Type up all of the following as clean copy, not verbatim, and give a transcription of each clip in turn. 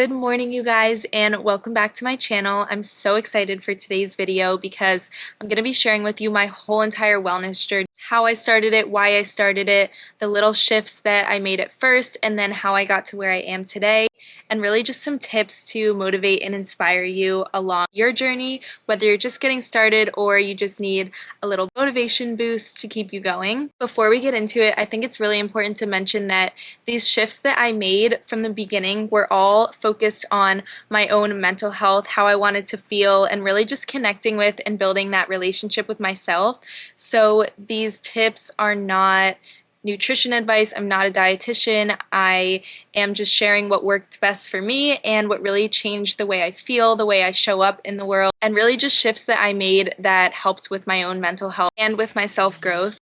Good morning, you guys, and welcome back to my channel. I'm so excited for today's video because I'm going to be sharing with you my whole entire wellness journey, how I started it, why I started it, the little shifts that I made at first, and then how I got to where I am today, and really just some tips to motivate and inspire you along your journey, whether you're just getting started or you just need a little motivation boost to keep you going. Before we get into it, I think it's really important to mention that these shifts that I made from the beginning were all focused on my own mental health, how I wanted to feel, and really just connecting with and building that relationship with myself. So these tips are not nutrition advice. I'm not a dietitian. I am just sharing what worked best for me and what really changed the way I feel, the way I show up in the world, and really just shifts that I made that helped with my own mental health and with my self-growth.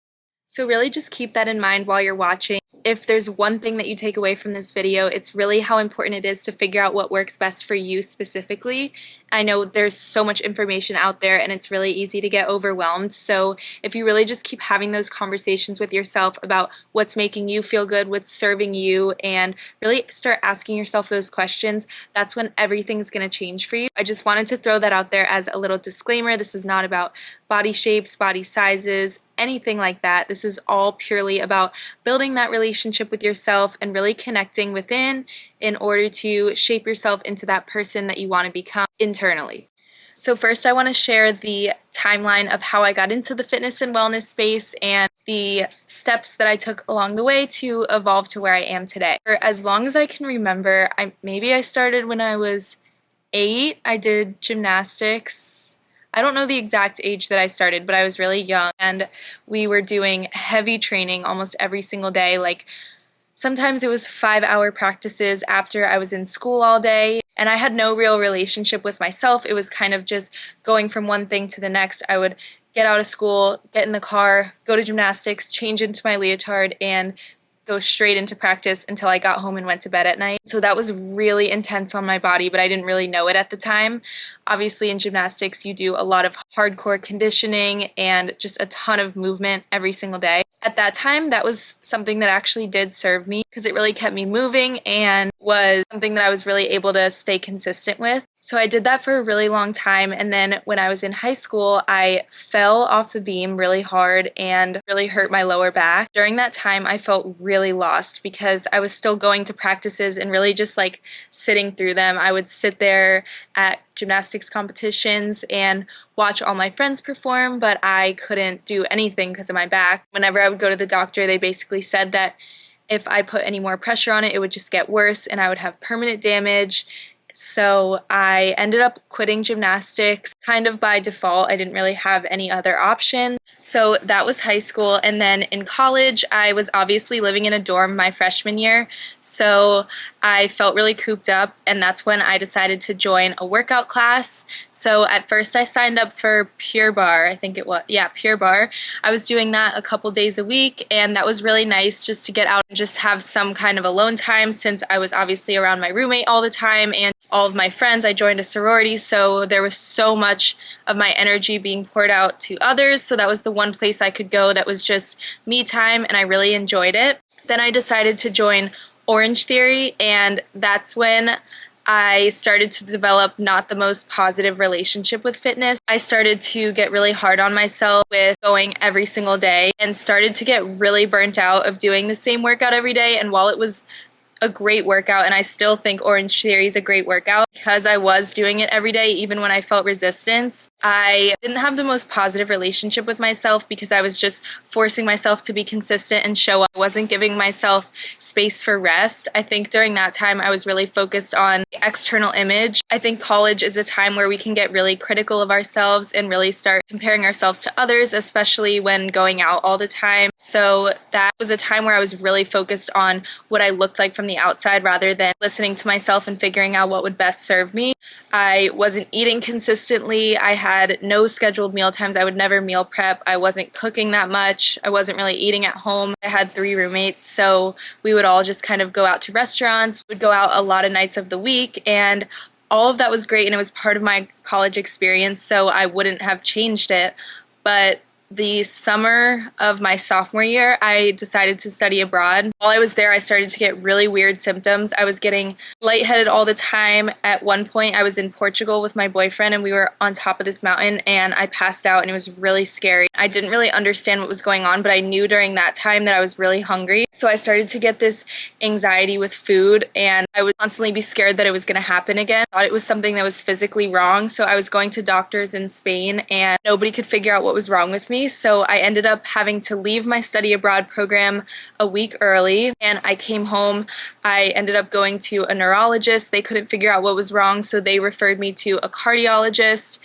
So really just keep that in mind while you're watching. If there's one thing that you take away from this video, it's really how important it is to figure out what works best for you specifically. I know there's so much information out there and it's really easy to get overwhelmed. So if you really just keep having those conversations with yourself about what's making you feel good, what's serving you, and really start asking yourself those questions, that's when everything's going to change for you. I just wanted to throw that out there as a little disclaimer. This is not about body shapes, body sizes, anything like that. This is all purely about building that relationship with yourself and really connecting within in order to shape yourself into that person that you want to become internally. So first I want to share the timeline of how I got into the fitness and wellness space and the steps that I took along the way to evolve to where I am today. For as long as I can remember, maybe I started when I was 8. I did gymnastics. I don't know the exact age that I started, but I was really young and we were doing heavy training almost every single day. Like sometimes it was 5-hour practices after I was in school all day, and I had no real relationship with myself. It was kind of just going from one thing to the next. I would get out of school, get in the car, go to gymnastics, change into my leotard, and go straight into practice until I got home and went to bed at night. So that was really intense on my body, but I didn't really know it at the time. Obviously in gymnastics you do a lot of hardcore conditioning and just a ton of movement every single day. At that time, that was something that actually did serve me because it really kept me moving and was something that I was really able to stay consistent with. So I did that for a really long time, and then when I was in high school, I fell off the beam really hard and really hurt my lower back. During that time, I felt really lost because I was still going to practices and really just like sitting through them. I would sit there at gymnastics competitions and watch all my friends perform, but I couldn't do anything because of my back. Whenever I would go to the doctor, they basically said that if I put any more pressure on it, it would just get worse and I would have permanent damage. So I ended up quitting gymnastics kind of by default. I didn't really have any other option. So that was high school, and then in college I was obviously living in a dorm my freshman year, so I felt really cooped up, and that's when I decided to join a workout class. So at first I signed up for Pure Barre, I think it was, yeah, Pure Barre. I was doing that a couple days a week, and that was really nice just to get out and just have some kind of alone time since I was obviously around my roommate all the time and all of my friends. I joined a sorority, so there was so much of my energy being poured out to others, so that was the one place I could go that was just me time, and I really enjoyed it. Then I decided to join Orange Theory, and that's when I started to develop not the most positive relationship with fitness. I started to get really hard on myself with going every single day and started to get really burnt out of doing the same workout every day. And while it was a great workout, and I still think Orange Theory is a great workout, because I was doing it every day even when I felt resistance, I didn't have the most positive relationship with myself because I was just forcing myself to be consistent and show up. I wasn't giving myself space for rest. I think during that time I was really focused on the external image. I think college is a time where we can get really critical of ourselves and really start comparing ourselves to others, especially when going out all the time. So that was a time where I was really focused on what I looked like from the outside rather than listening to myself and figuring out what would best serve me. I wasn't eating consistently. I had no scheduled meal times. I would never meal prep. I wasn't cooking that much. I wasn't really eating at home. I had 3 roommates, so we would all just kind of go out to restaurants. We'd go out a lot of nights of the week, and all of that was great, and it was part of my college experience, so I wouldn't have changed it. But the summer of my sophomore year, I decided to study abroad. While I was there, I started to get really weird symptoms. I was getting lightheaded all the time. At one point, I was in Portugal with my boyfriend and we were on top of this mountain and I passed out and it was really scary. I didn't really understand what was going on, but I knew during that time that I was really hungry. So I started to get this anxiety with food and I would constantly be scared that it was going to happen again. I thought it was something that was physically wrong. So I was going to doctors in Spain and nobody could figure out what was wrong with me. So I ended up having to leave my study abroad program a week early and I came home. I ended up going to a neurologist. They couldn't figure out what was wrong, so they referred me to a cardiologist.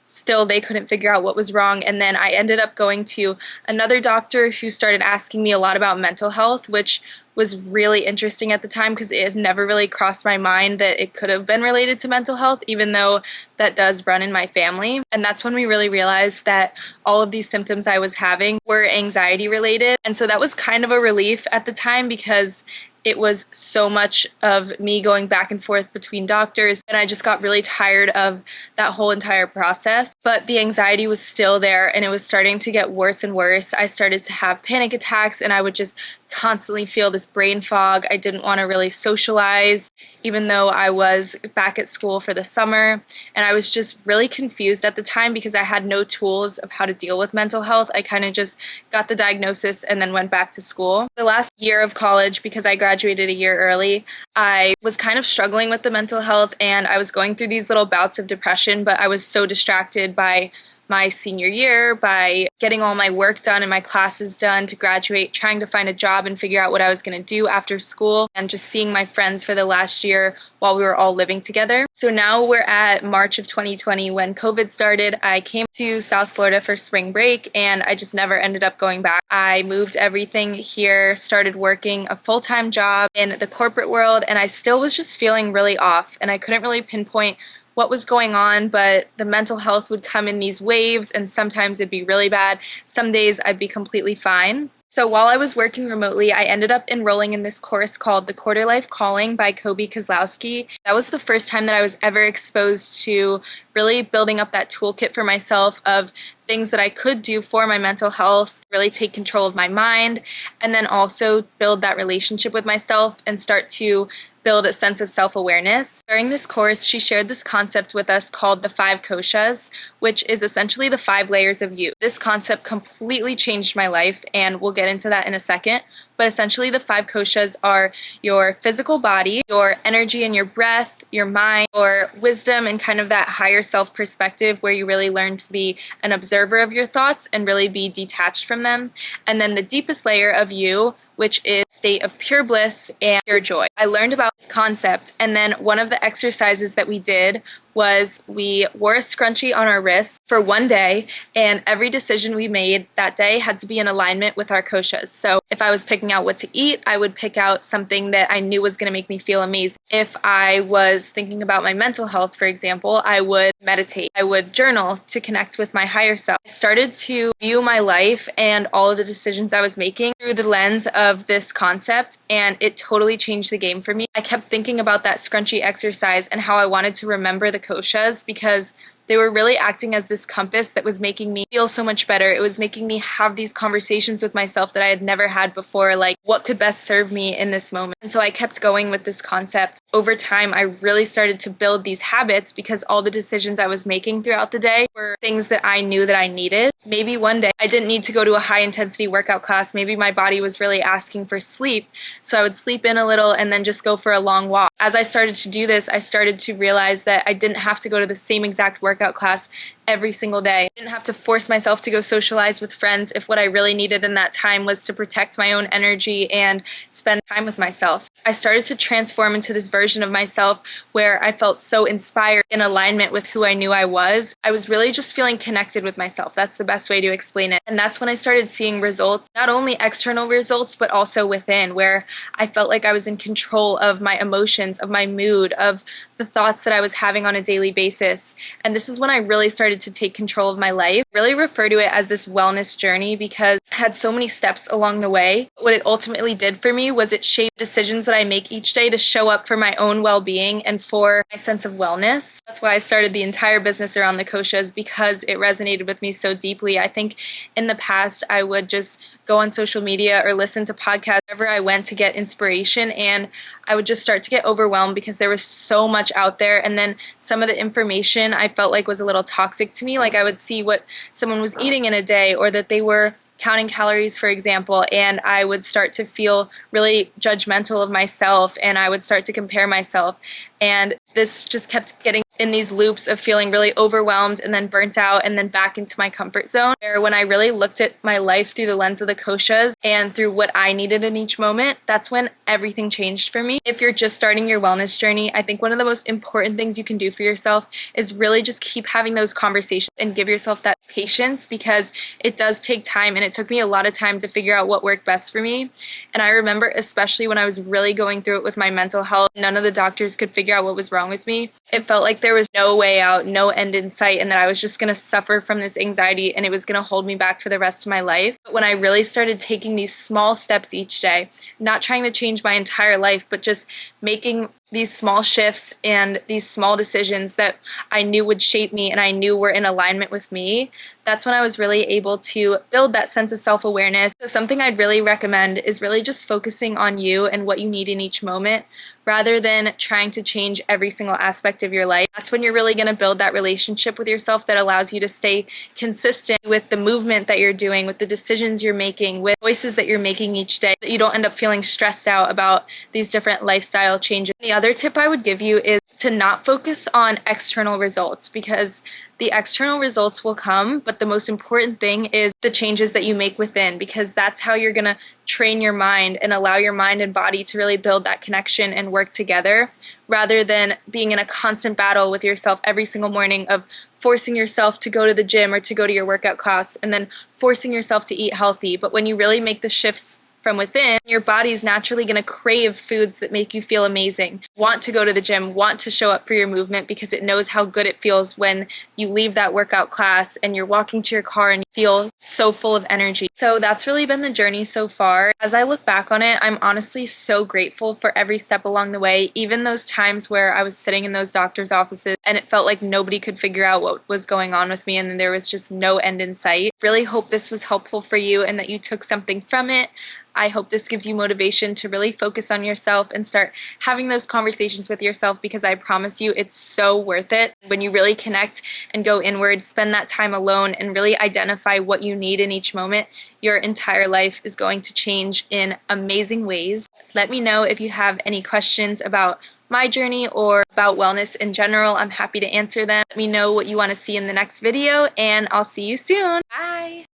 Still, they couldn't figure out what was wrong. And then I ended up going to another doctor who started asking me a lot about mental health, which was really interesting at the time because it had never really crossed my mind that it could have been related to mental health, even though that does run in my family. And that's when we really realized that all of these symptoms I was having were anxiety related. And so that was kind of a relief at the time because it was so much of me going back and forth between doctors and I just got really tired of that whole entire process. But the anxiety was still there and it was starting to get worse and worse. I started to have panic attacks and I would just constantly feel this brain fog. I didn't want to really socialize, even though I was back at school for the summer. And I was just really confused at the time because I had no tools of how to deal with mental health. I kind of just got the diagnosis and then went back to school. The last year of college, because I graduated a year early, I was kind of struggling with the mental health and I was going through these little bouts of depression, but I was so distracted by my senior year, by getting all my work done and my classes done to graduate, trying to find a job and figure out what I was going to do after school, and just seeing my friends for the last year while we were all living together. So now we're at March of 2020 when COVID started. I came to South Florida for spring break and I just never ended up going back. I moved everything here, started working a full-time job in the corporate world, and I still was just feeling really off and I couldn't really pinpoint what was going on, but the mental health would come in these waves and sometimes it'd be really bad. Some days I'd be completely fine. So while I was working remotely, I ended up enrolling in this course called The Quarter Life Calling by Kobe Kozlowski. That was the first time that I was ever exposed to really building up that toolkit for myself of things that I could do for my mental health, really take control of my mind, and then also build that relationship with myself and start to build a sense of self-awareness. During this course, she shared this concept with us called the 5 koshas, which is essentially the 5 layers of you. This concept completely changed my life, and we'll get into that in a second. But essentially the 5 koshas are your physical body, your energy and your breath, your mind, your wisdom, and kind of that higher self perspective where you really learn to be an observer of your thoughts and really be detached from them. And then the deepest layer of you, which is a state of pure bliss and pure joy. I learned about this concept, and then one of the exercises that we did was we wore a scrunchie on our wrists for one day, and every decision we made that day had to be in alignment with our koshas. So if I was picking out what to eat, I would pick out something that I knew was going to make me feel amazing. If I was thinking about my mental health, for example, I would meditate. I would journal to connect with my higher self. I started to view my life and all of the decisions I was making through the lens of this concept, and it totally changed the game for me. I kept thinking about that scrunchie exercise and how I wanted to remember the koshas because they were really acting as this compass that was making me feel so much better. It was making me have these conversations with myself that I had never had before, like what could best serve me in this moment. And so I kept going with this concept. Over time, I really started to build these habits because all the decisions I was making throughout the day were things that I knew that I needed. Maybe one day I didn't need to go to a high intensity workout class. Maybe my body was really asking for sleep. So I would sleep in a little and then just go for a long walk. As I started to do this, I started to realize that I didn't have to go to the same exact workout class every single day. I didn't have to force myself to go socialize with friends if what I really needed in that time was to protect my own energy and spend time with myself. I started to transform into this version of myself where I felt so inspired, in alignment with who I knew I was. I was really just feeling connected with myself. That's the best way to explain it. And that's when I started seeing results, not only external results, but also within, where I felt like I was in control of my emotions, of my mood, of the thoughts that I was having on a daily basis. And this is when I really started started to take control of my life. I really refer to it as this wellness journey because it had so many steps along the way. What it ultimately did for me was it shaped decisions that I make each day to show up for my own well-being and for my sense of wellness. That's why I started the entire business around the koshas, because it resonated with me so deeply. I think in the past I would just go on social media or listen to podcasts wherever I went to get inspiration, and I would just start to get overwhelmed because there was so much out there, and then some of the information I felt like was a little toxic to me. Like I would see what someone was eating in a day, or that they were counting calories, for example, and I would start to feel really judgmental of myself, and I would start to compare myself, and this just kept getting in these loops of feeling really overwhelmed and then burnt out and then back into my comfort zone. Where when I really looked at my life through the lens of the koshas and through what I needed in each moment, that's when everything changed for me. If you're just starting your wellness journey, I think one of the most important things you can do for yourself is really just keep having those conversations and give yourself that patience, because it does take time, and it took me a lot of time to figure out what worked best for me. And I remember, especially when I was really going through it with my mental health, none of the doctors could figure out what was wrong with me. It felt like there was no way out, no end in sight, and that I was just going to suffer from this anxiety and it was going to hold me back for the rest of my life. But when I really started taking these small steps each day, not trying to change my entire life, but just making these small shifts and these small decisions that I knew would shape me and I knew were in alignment with me, that's when I was really able to build that sense of self-awareness. So something I'd really recommend is really just focusing on you and what you need in each moment, rather than trying to change every single aspect of your life. That's when you're really going to build that relationship with yourself that allows you to stay consistent with the movement that you're doing, with the decisions you're making, with choices that you're making each day, that you don't end up feeling stressed out about these different lifestyle changes. The other tip I would give you is to not focus on external results, because the external results will come, but the most important thing is the changes that you make within, because that's how you're going to train your mind and allow your mind and body to really build that connection and work together, rather than being in a constant battle with yourself every single morning of forcing yourself to go to the gym or to go to your workout class and then forcing yourself to eat healthy. But when you really make the shifts from within, your body's naturally going to crave foods that make you feel amazing, want to go to the gym, want to show up for your movement, because it knows how good it feels when you leave that workout class and you're walking to your car and you feel so full of energy. So that's really been the journey so far. As I look back on it, I'm honestly so grateful for every step along the way, even those times where I was sitting in those doctor's offices and it felt like nobody could figure out what was going on with me and then there was just no end in sight. Really hope this was helpful for you and that you took something from it. I hope this gives you motivation to really focus on yourself and start having those conversations with yourself, because I promise you it's so worth it. When you really connect and go inward, spend that time alone and really identify what you need in each moment, your entire life is going to change in amazing ways. Let me know if you have any questions about my journey or about wellness in general. I'm happy to answer them. Let me know what you want to see in the next video, and I'll see you soon. Bye!